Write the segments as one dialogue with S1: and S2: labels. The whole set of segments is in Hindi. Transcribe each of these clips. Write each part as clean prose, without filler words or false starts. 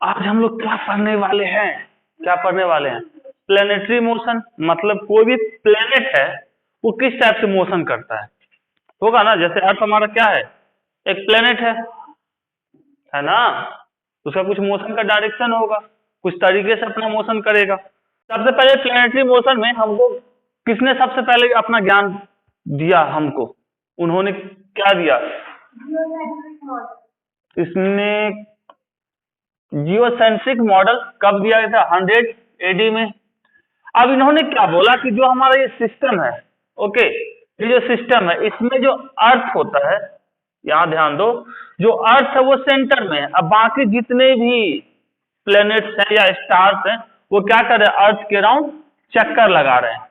S1: आज हम लोग क्या पढ़ने वाले हैं? क्या पढ़ने वाले हैं? प्लेनेटरी मोशन, मतलब कोई भी प्लेनेट है वो किस टाइप से मोशन करता है। होगा ना, जैसे अर्थ हमारा क्या है, एक प्लेनेट है ना, उसका कुछ मोशन का डायरेक्शन होगा, कुछ तरीके से अपना मोशन करेगा। सबसे पहले प्लेनेटरी मोशन में हमको किसने सबसे पहले अपना ज्ञान दिया हमको? उन्होंने क्या दिया? इसने जियोसेंट्रिक मॉडल कब दिया गया था? 100 एडी में। अब इन्होंने क्या बोला कि जो हमारा ये सिस्टम है, ओके, ये जो सिस्टम है इसमें जो अर्थ होता है, यहां ध्यान दो, जो अर्थ है वो सेंटर में है। अब बाकी जितने भी प्लैनेट्स हैं या स्टार्स हैं वो क्या कर रहे हैं? अर्थ के राउंड चक्कर लगा रहे हैं।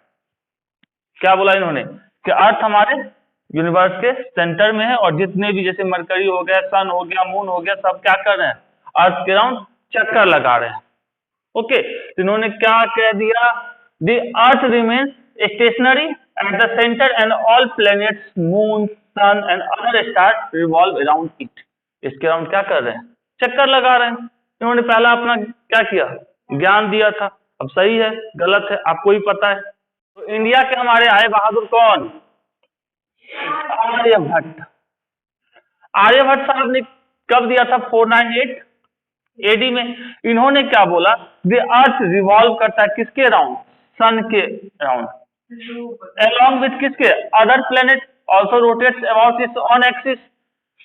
S1: क्या बोला इन्होंने कि अर्थ हमारे यूनिवर्स के सेंटर में है और जितने भी जैसे मरकरी हो गया, सन हो गया, मून हो गया, सब क्या कर रहे हैं? अर्थ के राउंड चक्कर लगा रहे हैं। ओके, तो इन्होंने क्या कह दिया? The earth remains stationary at the center and all planets, moon, sun and other stars revolve around it. इसके अराउंड क्या कर रहे हैं? चक्कर लगा रहे हैं। इन्होंने पहला अपना क्या किया? ज्ञान दिया था। अब सही है गलत है आपको ही पता है। तो इंडिया के हमारे आए बहादुर कौन? आर्यभट्ट। आर्यभट्ट साहब ने कब दिया था? 498 एडी में। इन्होंने क्या बोला? द अर्थ रिवॉल्व करता है किसके राउंड? सन के राउंड, along with किसके? Other planet also rotates about it's on axis.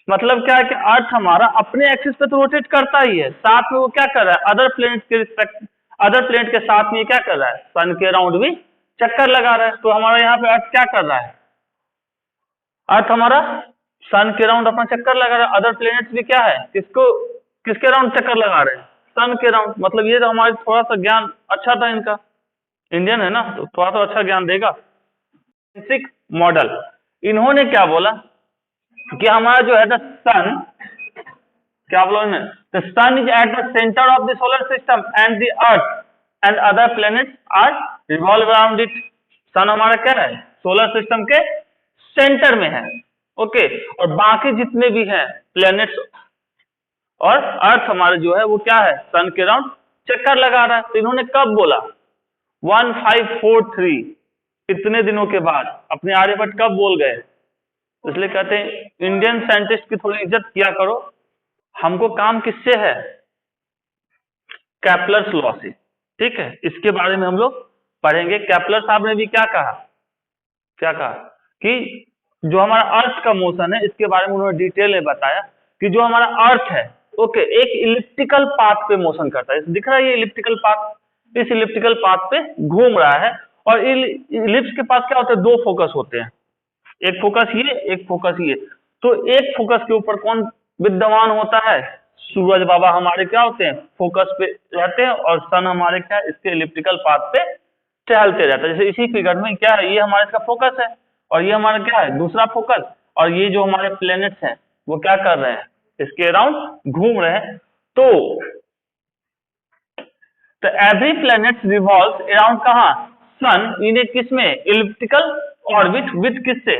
S1: मतलब क्या है कि अर्थ हमारा अपने एक्सिस पे तो रोटेट करता ही है, साथ में वो क्या कर रहा है? अदर प्लेनेट के रिस्पेक्ट, अदर प्लेनेट के साथ में क्या कर रहा है? सन के राउंड भी चक्कर लगा रहा है। तो हमारा यहाँ पे अर्थ क्या कर रहा है? अर्थ हमारा सन के राउंड अपना चक्कर लगा रहा है। अदर प्लेनेट्स भी क्या है? किसके राउंड चक्कर लगा रहे हैं? सन के राउंड। मतलब ये तो हमारे थोड़ा सा ज्ञान अच्छा था इनका, इंडियन है ना तो थोड़ा सा अच्छा ज्ञान देगा। मॉडल, इन्होंने क्या बोला कि हमारा जो है द सन, क्या बोला इन्होंने? The sun is at the centre of the solar system and the earth and other planets are revolve around it. Sun हमारा क्या है? सोलर सिस्टम के सेंटर में है, ओके, और बाकी जितने भी हैं प्लैनेट्स और अर्थ हमारे जो है वो क्या है? सन के राउंड चक्कर लगा रहा है। तो इन्होंने कब बोला? 1543, इतने दिनों के बाद अपने आर्यभट्ट कब बोल गए? इसलिए कहते हैं इंडियन साइंटिस्ट की थोड़ी इज्जत किया करो। हमको काम किससे है? कैप्लर्स लॉ से, ठीक है। इसके बारे में हम लोग पढ़ेंगे। कैप्लर साहब ने भी क्या कहा? क्या कहा कि जो हमारा अर्थ का मोशन है इसके बारे में उन्होंने डिटेल में बताया कि जो हमारा अर्थ है, ओके, एक इलिप्टिकल पाथ पे मोशन करता है। दिख रहा है ये इलिप्टिकल पाथ? इस इलिप्टिकल पाथ पे घूम रहा है और इलिप्स के पास क्या होता है? दो फोकस होते हैं, एक फोकस ये, एक फोकस ये। तो एक फोकस के ऊपर कौन विद्यमान होता है? सूरज बाबा हमारे क्या होते हैं? फोकस पे रहते हैं और सन हमारे क्या है? इसके इलिप्टिकल पाथ पे टहलते रहता है। जैसे इसी फिगर में क्या है? ये हमारे इसका फोकस है और ये हमारा क्या है? दूसरा फोकस। और ये जो हमारे प्लैनेट्स हैं वो क्या कर रहे हैं? इसके अराउंड घूम रहे हैं। तो एवरी प्लैनेट रिवॉल्व्स अराउंड कहां? सन, इन्हें किसमें? इलिप्टिकल ऑर्बिट विद किससे?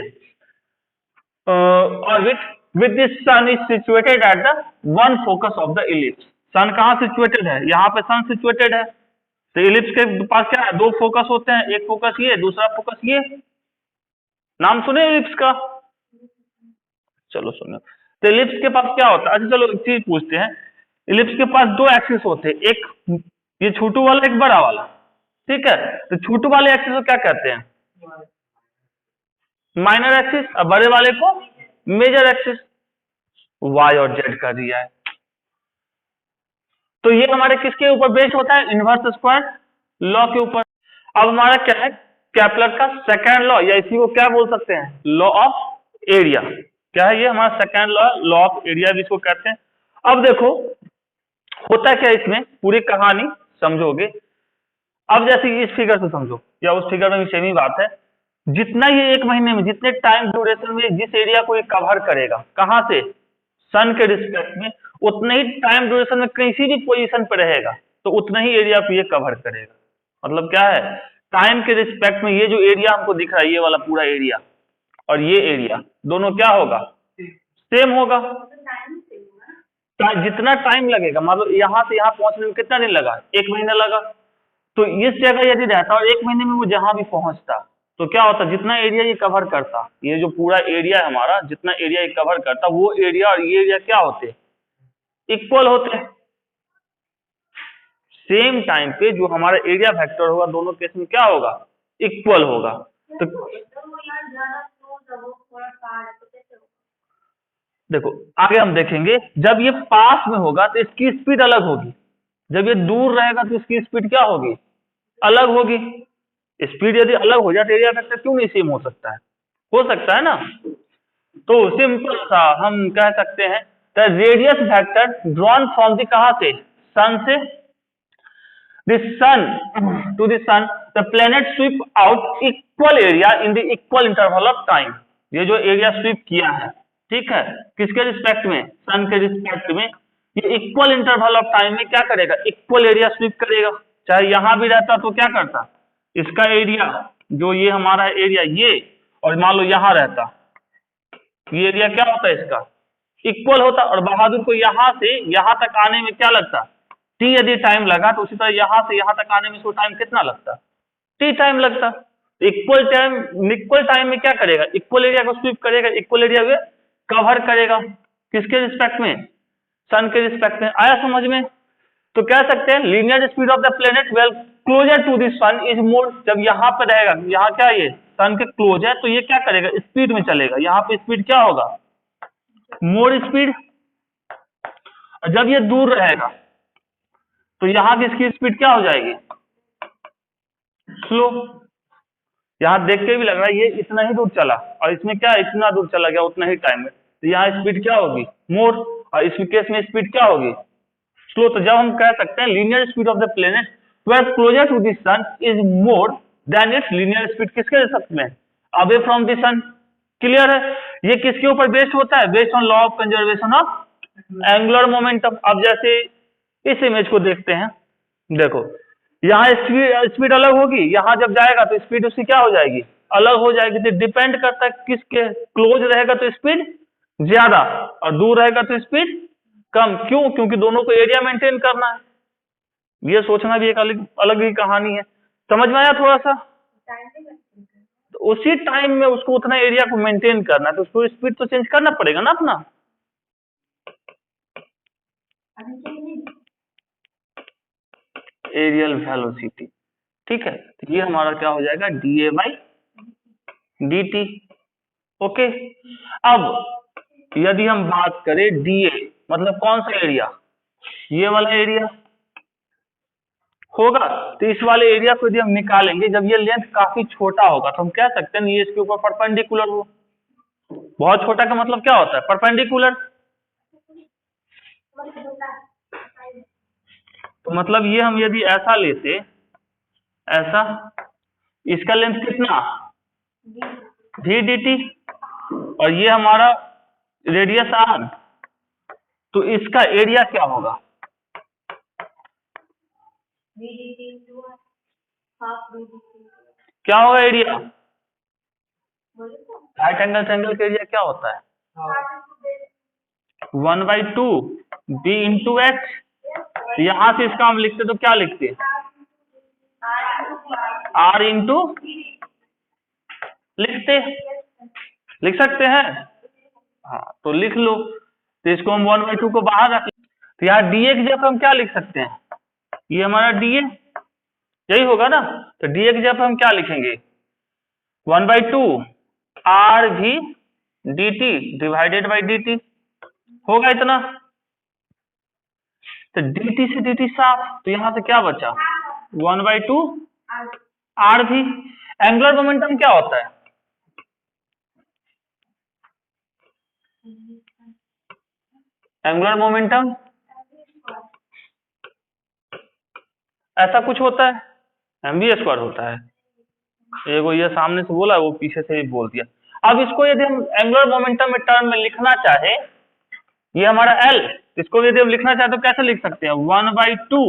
S1: Orbit with the sun is situated at the one focus of the ellipse. Sun कहां सिचुएटेड है? यहाँ पे सन सिचुएटेड है। तो इलिप्स के पास क्या है? दो फोकस होते हैं, एक फोकस ये, दूसरा फोकस ये। नाम सुने इलिप्स का? चलो सुनो। तो इलिप्स के पास क्या होता है? अच्छा चलो एक चीज पूछते हैं। इलिप्स के पास दो एक्सिस होते हैं, एक ये छोटू वाला, एक बड़ा वाला, ठीक है। तो छोटू वाले एक्सिस को क्या कहते हैं? Minor axis. और बड़े वाले को मेजर एक्सिस। वाई और जेड का दिया है। तो ये हमारे किसके ऊपर बेस्ड होता है? इनवर्स स्क्वायर लॉ के ऊपर। अब हमारा क्या है? कैप्लर का सेकंड लॉ, या इसी को क्या बोल सकते हैं? Law of area. क्या है ये? हमारा second law, law of area भी इसको कहते हैं। अब देखो होता क्या इसमें, पूरी कहानी समझोगे। अब जैसे इस फिगर से समझो या उस फिगर में भी सेम ही बात है। जितना ये एक महीने में, जितने टाइम ड्यूरेशन में जिस एरिया को ये कवर करेगा, कहां से? सन के रिस्पेक्ट में, उतने ही टाइम ड्यूरेशन में किसी भी पोजीशन पर रहेगा तो उतना ही एरिया को ये कवर करेगा। मतलब क्या है? टाइम के रिस्पेक्ट में ये जो एरिया हमको दिख रहा है, ये वाला पूरा एरिया और ये एरिया, दोनों क्या होगा? सेम होगा। जितना टाइम लगेगा, मतलब यहाँ से यहाँ पहुंचने में कितना दिन लगा, 1 महीना लगा। तो इस जगह यदि रहता और 1 महीने में वो जहां भी पहुंचता तो क्या होता, जितना एरिया ये कवर करता, ये जो पूरा एरिया है हमारा, जितना एरिया ये कवर करता, वो एरिया और ये एरिया क्या होते, इक्वल होते हैं। सेम टाइम पे जो हमारा एरिया वेक्टर होगा दोनों केस में क्या होगा, इक्वल होगा। तो देखो आगे हम देखेंगे, जब ये पास में होगा तो इसकी स्पीड अलग होगी, जब ये दूर रहेगा तो इसकी स्पीड क्या होगी, अलग होगी। स्पीड यदि अलग हो जाए तो एरिया वेक्टर क्यों नहीं सेम हो सकता है ना। तो सिंपल सा हम कह सकते हैं the radius vector drawn from the कहां से, सन से, the sun to the sun the planet sweep out equal area in the equal interval of time। ये जो एरिया स्वीप किया है, ठीक है, किसके रिस्पेक्ट में, सन के रिस्पेक्ट में, ये इक्वल इंटरवल ऑफ टाइम में क्या करेगा, इक्वल एरिया स्वीप करेगा। चाहे यहां भी रहता तो क्या करता, इसका एरिया जो ये हमारा एरिया ये, और मान लो यहां रहता, ये एरिया क्या होता है इसका, इक्वल होता। और बहादुर को यहां से यहां तक आने में क्या लगता, टी यदि टाइम लगा तो उसी तरह यहां से यहां तक आने में इसको टाइम कितना लगता, टी टाइम लगता। इक्वल टाइम में क्या करेगा, इक्वल एरिया को स्वीप करेगा, इक्वल एरिया में कवर करेगा, किसके रिस्पेक्ट में, सन के रिस्पेक्ट में। आया समझ में। तो कह सकते हैं linear speed of the planet well closer to the sun is more. जब यहाँ पर रहेगा, यहाँ क्या ये सन के क्लोज है तो ये क्या करेगा, स्पीड में चलेगा, यहाँ पे स्पीड क्या होगा, मोर स्पीड। जब ये दूर रहेगा तो यहाँ की इसकी स्पीड क्या हो जाएगी, स्लो। यहाँ देख के भी लग रहा है ये इतना ही दूर चला, और इसमें क्या इतना दूर चला गया उतना ही टाइम में, तो यहाँ स्पीड क्या होगी, मोर, और इस केस में स्पीड क्या होगी, स्लो। तो जब हम कह सकते हैं linear speed of the planet where closer to the sun is more than its linear speed, किसके रिस्पेक्ट में, away from the sun. Clear है। ये किसके ऊपर बेस्ड होता है, based on law of conservation of angular momentum. अब जैसे इस इमेज को देखते हैं, देखो यहाँ स्पीड अलग होगी, यहाँ जब जाएगा तो स्पीड उसकी क्या हो जाएगी, अलग हो जाएगी। तो डिपेंड करता है किसके, क्लोज रहेगा तो स्पीड ज्यादा और दूर रहेगा तो स्पीड कम। क्यों, क्योंकि दोनों को एरिया मेंटेन करना है। ये सोचना भी एक अलग ही कहानी है। समझ में आया थोड़ा सा। तो उसी टाइम में उसको उतना एरिया को मेंटेन करना है तो उसको स्पीड तो चेंज करना पड़ेगा ना अपना। एरियल वेलोसिटी, ठीक है। तो ये हमारा क्या हो जाएगा, dA बाई dt। ओके। अब यदि हम बात करें dA मतलब कौन सा एरिया, ये वाला एरिया होगा, तो इस वाले एरिया को यदि हम निकालेंगे, जब ये लेंथ काफी छोटा होगा तो हम कह सकते हैं ये इसके ऊपर परपेंडिकुलर हो। बहुत छोटा का मतलब क्या होता है, परपेंडिकुलर। तो मतलब ये हम यदि ऐसा लेते, ऐसा, इसका लेंथ कितना, v dt, और ये हमारा रेडियस r, तो इसका एरिया क्या होगा, क्या होगा एरिया, राइट एंगल ट्रायंगल का एरिया क्या होता है, 1/2 b इंटू एच। यहां से इसका हम लिखते तो क्या लिखते, r इंटू, लिख सकते हैं, हाँ तो लिख लो। तो इसको हम 1/2 को बाहर रख, तो यहाँ dA की जगह हम क्या लिख सकते हैं, ये हमारा dA यही होगा ना। तो dA की जगह हम क्या लिखेंगे, 1/2 RV dt divided by dt, होगा इतना। तो dt से dt साफ, तो यहां से क्या बचा, 1/2 RV। एंगुलर मोमेंटम क्या होता है, एंगुलर मोमेंटम ऐसा कुछ होता है, mv² होता है। एगो ये सामने से बोला, वो पीछे से भी बोल दिया। अब इसको यदि हम एंगुलर मोमेंटम में टर्म में लिखना चाहे, ये हमारा L, इसको यदि हम लिखना चाहे तो कैसे लिख सकते हैं, 1/2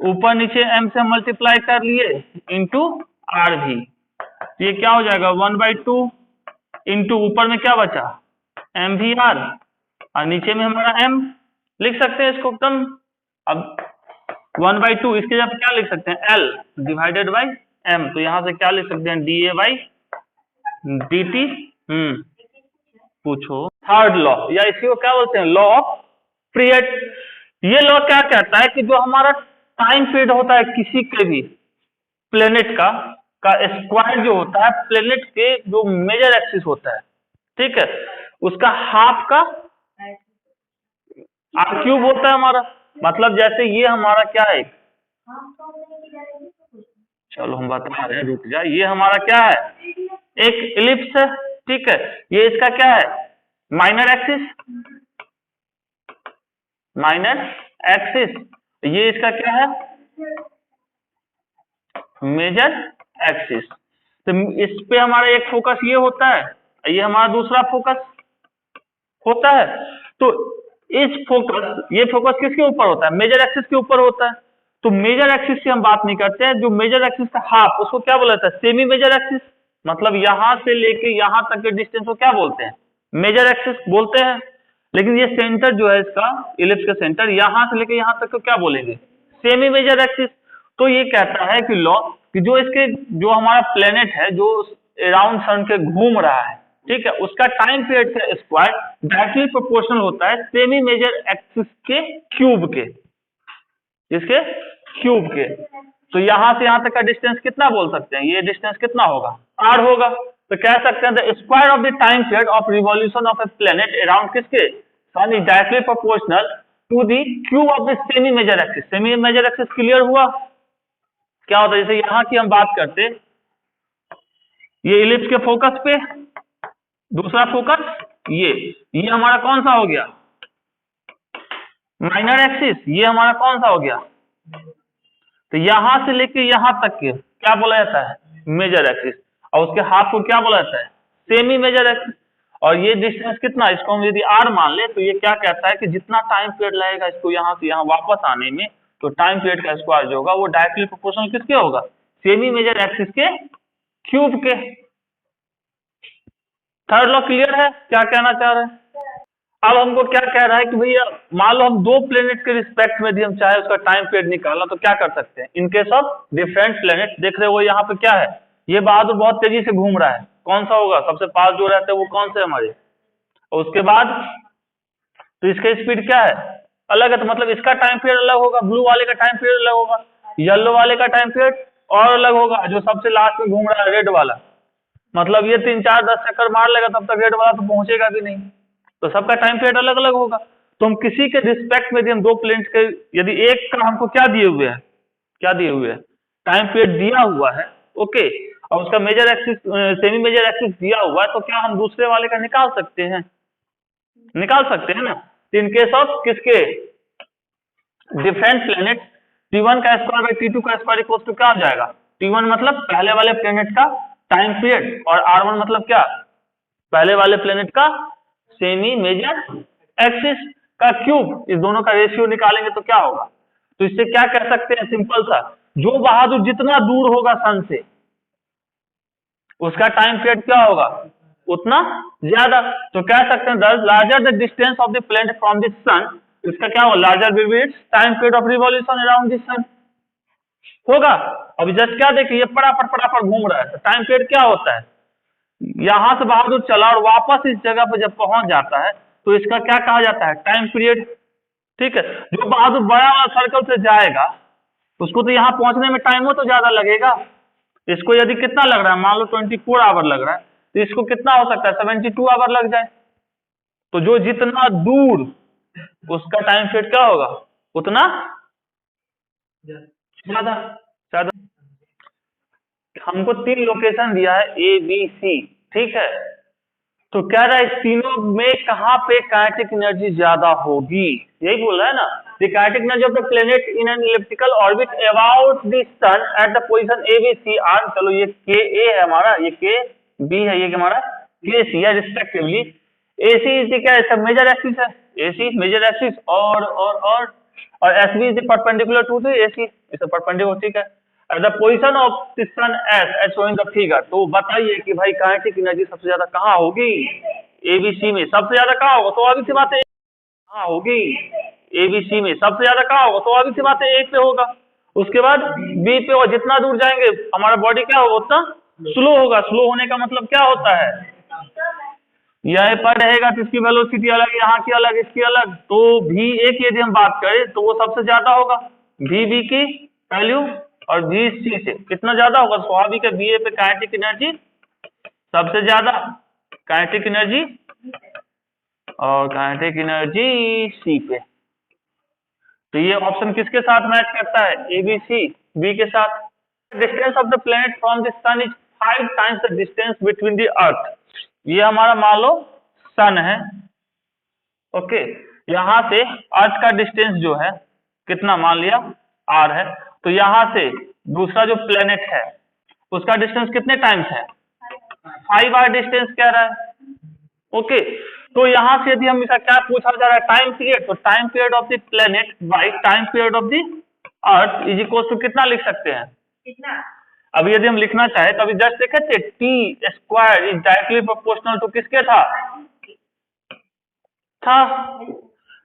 S1: ऊपर नीचे m से मल्टीप्लाई कर लिए इंटू RV। ये क्या हो जाएगा, 1/2 इंटू ऊपर में क्या बचा, mvr, और नीचे में हमारा m, लिख सकते हैं इसको एकदम। अब 1/2 इसके जगह पे क्या लिख सकते हैं, L डिवाइडेड बाई M, तो यहां से क्या लिख सकते हैं, DA/dt। पूछो। थर्ड लॉ, या इसी को क्या बोलते हैं, लॉ ऑफ पीरियड। ये लॉ क्या कहता है कि जो हमारा टाइम पीरियड होता है किसी के भी प्लेनेट का स्क्वायर जो होता है प्लेनेट के जो मेजर एक्सिस होता है, ठीक है, उसका हाफ का आर क्यूब होता है हमारा। मतलब जैसे ये हमारा क्या है, चलो हम बता रहे हैं, रुक जा, ये हमारा क्या है, एक इलिप्स है, ठीक है, ये इसका क्या है, माइनर एक्सिस, माइनर एक्सिस, ये इसका क्या है, मेजर एक्सिस। तो इस पे हमारा एक फोकस ये होता है, ये हमारा दूसरा फोकस होता है। तो इस फोकस, ये फोकस किसके ऊपर होता है, मेजर एक्सिस के ऊपर होता है। तो मेजर एक्सिस की हम बात नहीं करते हैं, जो मेजर एक्सिस का हाफ, उसको क्या बोला जाता है, सेमी मेजर एक्सिस। मतलब यहां से लेके यहां तक के डिस्टेंस को क्या बोलते हैं, मेजर एक्सिस बोलते हैं। लेकिन ये सेंटर जो है इसका, इलिप्स का सेंटर, यहां से लेके यहां तक को क्या बोलेंगे, सेमी मेजर एक्सिस। तो ये कहता है कि लॉ कि जो इसके, जो हमारा प्लेनेट है जो अराउंड सन के घूम रहा है, ठीक है, उसका टाइम पीरियड का स्क्वायर डायरेक्टली प्रोपोर्शनल होता है सेमी मेजर एक्सिस के क्यूब के, इसके क्यूब के। तो यहां से यहां तक का डिस्टेंस कितना बोल सकते हैं, ये डिस्टेंस कितना होगा, r होगा। तो कह सकते हैं the square of the time period of revolution of a planet around किसके sun is directly proportional to the cube of the semi major axis. Semi major axis clear हुआ, क्या होता है, जैसे यहां की हम बात करते, ये इलिप्स के फोकस पे, दूसरा फोकस ये हमारा कौन सा हो गया, माइनर एक्सिस, ये हमारा कौन सा हो गया, तो यहां से लेके यहां तक के क्या बोला जाता है, मेजर एक्सिस, और उसके हाफ को क्या बोला जाता है, सेमी मेजर एक्सिस। और ये डिस्टेंस कितना, इसको हम यदि r मान ले तो ये क्या कहता है कि जितना टाइम पीरियड लगेगा इसको यहां से यहां वापस आने में, तो टाइम पीरियड का स्क्वायर जो होगा वो डायरेक्टली प्रोपोर्शनल किसके होगा, सेमी मेजर एक्सिस के क्यूब के। थर्ड लॉ क्लियर है, क्या कहना चाह रहे हैं। अब हमको क्या कह रहा है कि भैया मान लो हम दो प्लेनेट के रिस्पेक्ट में यदि हम चाहे उसका टाइम पीरियड निकालना, तो क्या कर सकते हैं, in case of different planet. देख रहे हो यहाँ पे क्या है, ये बहादुर बहुत तेजी से घूम रहा है, कौन सा होगा, सबसे पास जो रहते हैं वो कौन से हमारे, और उसके बाद तो इसका स्पीड क्या है, अलग है, तो मतलब इसका टाइम पीरियड अलग होगा, ब्लू वाले का टाइम पीरियड अलग होगा, येलो वाले का टाइम पीरियड और अलग होगा, जो सबसे लास्ट में घूम रहा है रेड वाला, मतलब ये 3-4-10 चक्कर मार लेगा तब तक रेड वाला तो पहुंचेगा भी नहीं। तो सबका टाइम पीरियड अलग अलग होगा। तो हम किसी के रिस्पेक्ट में यदि हम दो प्लेनेट के, यदि एक का हमको क्या दिए हुए हैं, क्या दिए हुए हैं, टाइम पीरियड दिया हुआ है, ओके, और उसका major axis, semi major axis दिया हुआ है, तो क्या हम दूसरे वाले का निकाल सकते हैं, निकाल सकते हैं ना। इन केस ऑफ किसके, डिफरेंट प्लेनेट, T1 का स्क्वायर बाई T2 का स्क्वायर इक्वल टू क्या हो जाएगा, T1 मतलब पहले वाले प्लेनेट का टाइम पीरियड, और R1 मतलब क्या, पहले वाले प्लेनेट का सेमी मेजर एक्सिस का क्यूब। इस दोनों का रेशियो निकालेंगे तो क्या होगा, तो इससे क्या कह सकते हैं, सिंपल सा, जो बहादुर जितना दूर होगा सन से उसका टाइम पीरियड क्या होगा, उतना ज्यादा। तो कह सकते हैं larger the distance of the planet from the sun, इसका क्या होगा, larger will be its time period of revolution around the sun होगा। अभी जस्ट क्या देखिए, ये फटाफट घूम रहा है, तो टाइम पीरियड क्या होता है, यहां से बहादुर चला और वापस इस जगह पर जब पहुंच जाता है तो इसका क्या कहा जाता है, टाइम पीरियड, ठीक है। जो बहादुर बड़ा वाला सर्कल से जाएगा उसको तो यहां पहुंचने में टाइम हो तो ज्यादा लगेगा, इसको यदि कितना लग रहा है, मान लो 24 आवर लग रहा है, तो इसको कितना हो सकता है, 72 आवर लग जाए। तो जो जितना दूर उसका टाइम पीरियड क्या होगा, उतना ज्यादा ज्यादा। हमको 3 लोकेशन दिया है ए बी सी, ठीक है, तो कह रहा है इस तीनों में कहां पे काइनेटिक एनर्जी ज्यादा होगी, यही बोल रहा है ना। The kinetic energy of the planet in an elliptical orbit about the sun at the position A B C are, चलो ये के ए है हमारा, ये के बी है, ये हमारा के सी है रिस्पेक्टिवली। ए सी इज क्या है, मेजर एक्सिस है, ए सी मेजर एक्सिस, और S B is perpendicular to the A C, is perpendicular, ठीक है। The position of the sun as showing the figure, तो बताइए कि भाई काइनेटिक एनर्जी सबसे ज्यादा कहाँ होगी, एबीसी में सबसे ज्यादा कहाँ होगा, तो अभी सी बात है कहाँ होगी, ABC में सबसे ज्यादा कहाँ होगा, तो obvious सी बात है A पे होगा, उसके बाद B पे, और जितना दूर जाएंगे हमारा बॉडी क्या होगा उतना स्लो होगा। स्लो होने का मतलब क्या होता है, यह पर रहेगा तो इसकी वेलोसिटी अलग, यहाँ की अलग, इसकी अलग, तो VA की यदि हम बात करें तो वो सबसे ज्यादा होगा, VB की वैल्यू, और VC से कितना ज्यादा होगा, स्वाभाविक है VA पे काइनेटिक एनर्जी सबसे ज्यादा, काइनेटिक एनर्जी, और काइनेटिक एनर्जी C पे। तो ये ऑप्शन किसके साथ मैच करता है, ABC B के साथ। Distance of the planet from the sun is 5 times the distance between the earth. ये हमारा मान लो सन है, ओके, यहाँ से अर्थ का डिस्टेंस जो है कितना, मान लिया R है, तो यहाँ से दूसरा जो प्लेनेट है उसका डिस्टेंस कितने टाइम्स है, 5R डिस्टेंस कह रहा है, ओके। तो यहाँ से यदि हम इसका क्या पूछा जा रहा है, टाइम पीरियड, तो time period of the planet by time period of the earth is equal to कितना लिख सकते हैं, कितना। अभी यदि हम लिखना चाहे तो अभी जस्ट देखे थे T square is directly proportional to किसके था,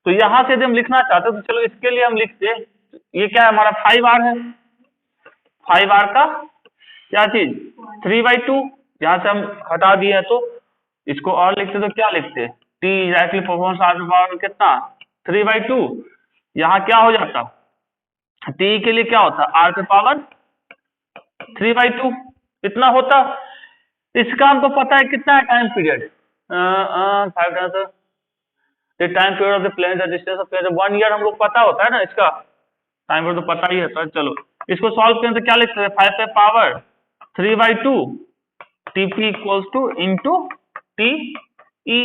S1: तो यहाँ से यदि हम लिखना चाहते तो चलो इसके लिए हम लिखते, ये क्या है हमारा 5R है, 5R का क्या चीज 3/2, यहाँ से हम हटा दिए हैं तो इसको और लिखते तो क्या लिखते, टी डायरेक्टली प्रोपोर्शनल पावर कितना 3/2, यहाँ क्या हो जाता, टी के लिए क्या होता R पे पावर 3/2 इतना होता। इसका हमको पता है कितना है time period, 5 time period of the planet distance of 1 year, हम लोग पता होता है ना, इसका टाइम पीरियड तो पता ही है। तो चलो इसको सॉल्व करें तो क्या लिख सकते हैं, 5 पे power 3/2 TP equals two into TE,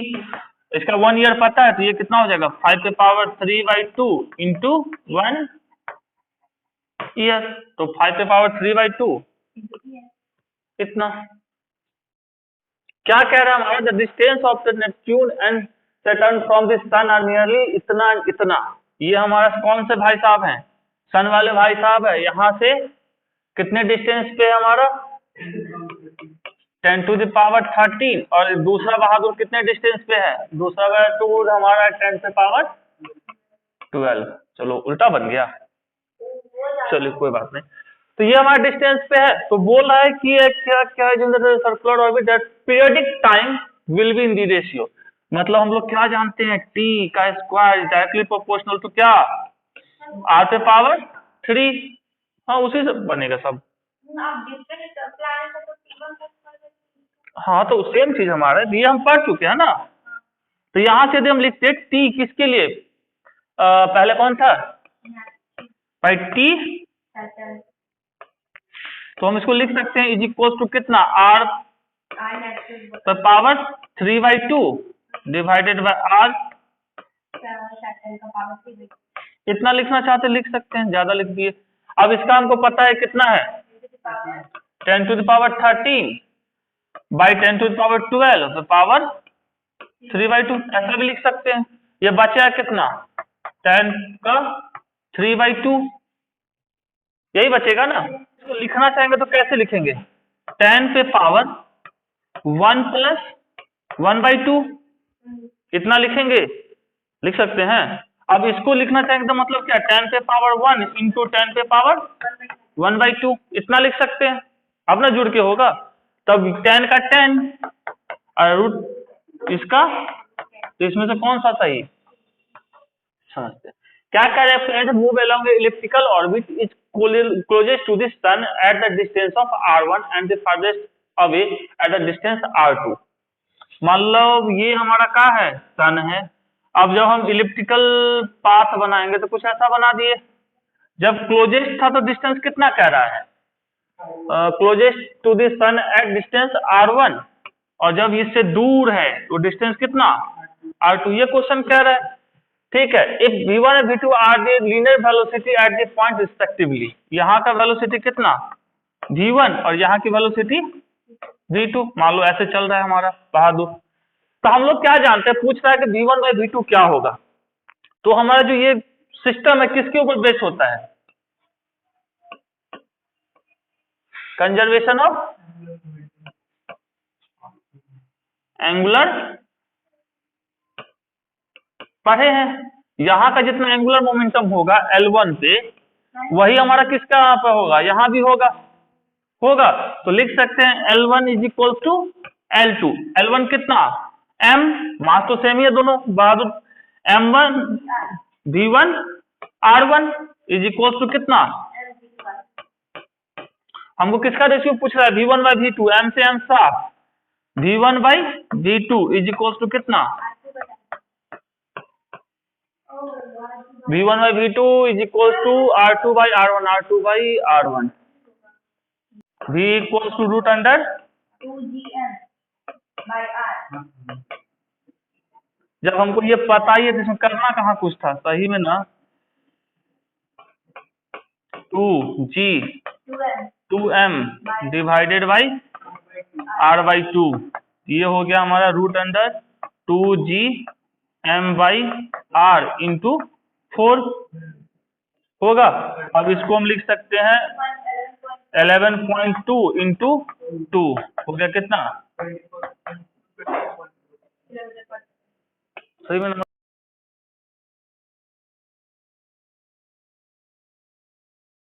S1: इसका 1 ईयर पता है तो ये कितना हो जाएगा 5 पे पावर 3/2 इंटू 1 ईयर, तो 5 पे पावर 3/2 इतना। क्या कह रहा है हमारा, the distance of the Neptune and Saturn from the sun are nearly इतना इतना। ये हमारा कौन से भाई साहब हैं, सन वाले भाई साहब है। यहाँ से कितने डिस्टेंस पे है हमारा 10 टू द पावर 13, और दूसरा बहादुर कितने डिस्टेंस पे है, दूसरा बहादुर हमारा 10 पे पावर 12। चलो उल्टा बन गया, चलिए कोई बात नहीं। तो ये हमारा डिस्टेंस पे है, तो बोल रहा है कि ये क्या क्या है, circular orbit that periodic time will be in the ratio. मतलब हम लोग क्या जानते हैं, टी का स्क्वायर डायरेक्टली प्रोपोर्शनल टू क्या R पे पावर 3, हाँ उसी से बनेगा सब। हाँ तो सेम चीज हमारा ये हम पढ़ चुके हैं ना। तो यहाँ से यदि हम लिखते टी किसके लिए, पहले कौन था भाई टी, तो हम इसको लिख सकते हैं इज इक्वल टू कितना R पर पावर 3/2 डिवाइडेड बाय R, इतना लिखना चाहते लिख सकते हैं, ज्यादा लिख दिए। अब इसका हमको पता है कितना है 10 to the power 13 by 10 to the power 12 तो पावर 3/2, ऐसा भी लिख सकते हैं। ये बचा कितना 10 का 3/2, यही बचेगा ना। इसको लिखना चाहेंगे तो कैसे लिखेंगे, 10 पे पावर 1 प्लस 1/2 इतना लिखेंगे, लिख सकते हैं। अब इसको लिखना चाहेंगे तो मतलब क्या 10 पे पावर 1 इंटू 10 पे पावर 1/2 इतना लिख सकते हैं। अब ना जुड़ के होगा, तब 10 का 10 और रूट इसका, तो इसमें से कौन सा सही समझते हैं। क्या कह रहे हैं, planet move along elliptical orbit is closest to the sun at the distance of R1 and the farthest away at the distance R2। मतलब ये हमारा क्या है, सन है। अब जब हम इलिप्टिकल पाथ बनाएंगे तो कुछ ऐसा बना दिए, जब क्लोजेस्ट था तो डिस्टेंस कितना कह रहा है, closest to the sun at distance R1, और जब इससे दूर है तो डिस्टेंस कितना R2, ये क्वेश्चन कह रहा है। ठीक है, इफ v1 और v2 are the linear velocity at the point respectively, यहाँ का वेलोसिटी कितना v1 और यहाँ की वेलोसिटी v2, मान लो ऐसे चल रहा है हमारा बहादुर। तो हम लोग क्या जानते हैं, पूछ रहा है कि v1 बाई v2 क्या होगा। तो हमारा जो ये सिस्टम है किसके ऊपर बेस होता है, कंजर्वेशन ऑफ एंगुलर, पढ़े हैं यहाँ का जितना एंगुलर मोमेंटम होगा L1 पे, वही हमारा किसका यहाँ पे होगा, यहाँ भी होगा। तो लिख सकते हैं L1 is equal to L2। L1 कितना, m, मास तो सेम ही है दोनों, बहादुर। M1 V1 R1 is equal to कितना, हमको किसका रेशियो पूछ रहा है, V1 बाई V2, m से m साफ, V1 by V2 is equal to कितना, V1 by V2 is equal to R2 by R1, R2 by R1, V equal to root under
S2: 2GM by R।
S1: जब हमको ये पता ही है तो इसमें करना कहाँ कुछ था, सही में ना, 2m divided by R by 2, ये हो गया हमारा root under 2GM by R into 4 होगा। अब इसको हम लिख सकते हैं 11.2 इंटू 2 हो गया कितना, सही में।